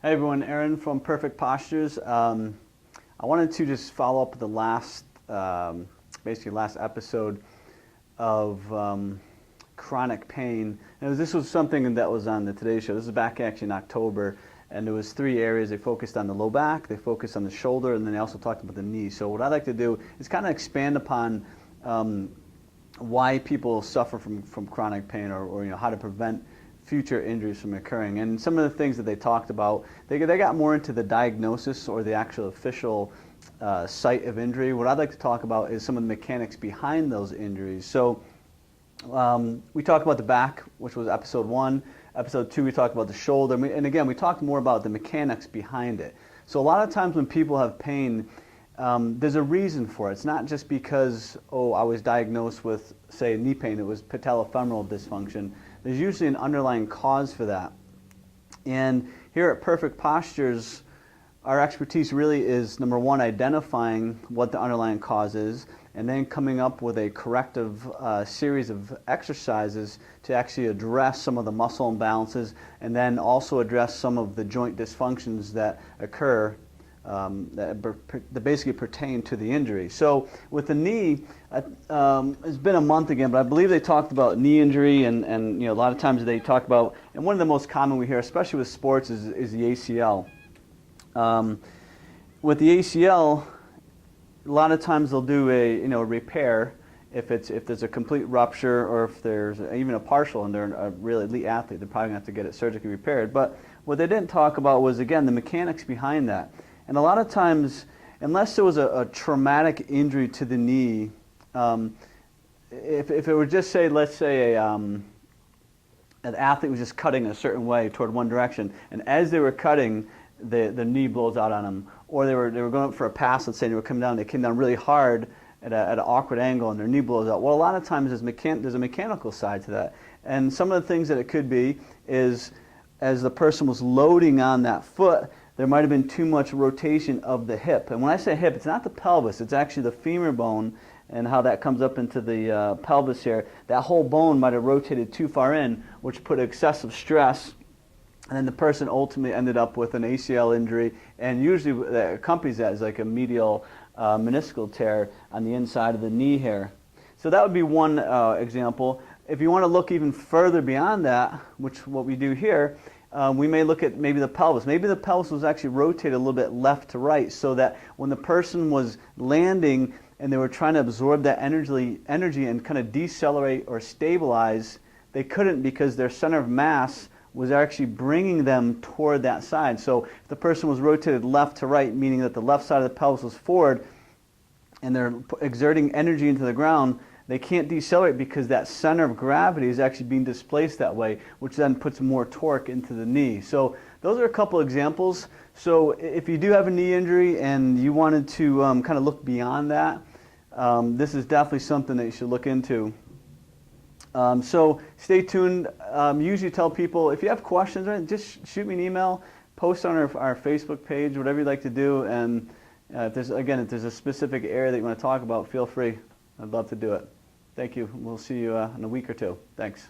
Hey everyone, Aaron from Perfect Postures. I wanted to just follow up with the last, basically last episode of chronic pain. And this was something that was on the Today Show. This is back actually in October, and there was 3 areas. They focused on the low back, they focused on the shoulder, and then they also talked about the knee. So what I'd like to do is kind of expand upon why people suffer from chronic pain, or how to prevent future injuries from occurring. And some of the things that they talked about, they got more into the diagnosis or the actual official site of injury. What I'd like to talk about is some of the mechanics behind those injuries. So we talked about the back, which was episode 1. Episode 2, we talked about the shoulder. And again, we talked more about the mechanics behind it. So a lot of times when people have pain, there's a reason for it. It's not just because, oh, I was diagnosed with, say, knee pain. It was patellofemoral dysfunction. There's usually an underlying cause for that. And here at Perfect Postures, our expertise really is, number 1, identifying what the underlying cause is, and then coming up with a corrective series of exercises to actually address some of the muscle imbalances, and then also address some of the joint dysfunctions that occur that basically pertain to the injury. So with the knee, it's been a month again, but I believe they talked about knee injury, and a lot of times they talk about, and one of the most common we hear, especially with sports, is the ACL. With the ACL, a lot of times they'll do a repair if there's a complete rupture, or if there's even a partial and they're a really elite athlete. They're probably going to have to get it surgically repaired. But what they didn't talk about was, again, the mechanics behind that. And a lot of times, unless there was a traumatic injury to the knee, if it were just, say, let's say an athlete was just cutting a certain way toward one direction, and as they were cutting, the knee blows out on them, or they were going up for a pass, let's say, and they were coming down, they came down really hard at an awkward angle, and their knee blows out. Well, a lot of times there's a mechanical side to that. And some of the things that it could be is, as the person was loading on that foot, there might have been too much rotation of the hip. And when I say hip, it's not the pelvis, it's actually the femur bone and how that comes up into the pelvis here. That whole bone might have rotated too far in, which put excessive stress, and then the person ultimately ended up with an ACL injury, and usually that accompanies that is like a medial meniscal tear on the inside of the knee here. So that would be one example. If you want to look even further beyond that, which what we do here, we may look at maybe the pelvis. Maybe the pelvis was actually rotated a little bit left to right, so that when the person was landing and they were trying to absorb that energy and kind of decelerate or stabilize, they couldn't, because their center of mass was actually bringing them toward that side. So if the person was rotated left to right, meaning that the left side of the pelvis was forward, and they're exerting energy into the ground, they can't decelerate because that center of gravity is actually being displaced that way, which then puts more torque into the knee. So those are a couple examples. So if you do have a knee injury and you wanted to kind of look beyond that, this is definitely something that you should look into. So stay tuned. Usually tell people, if you have questions, just shoot me an email, post on our Facebook page, whatever you'd like to do. And if there's a specific area that you want to talk about, feel free. I'd love to do it. Thank you. We'll see you in a week or 2. Thanks.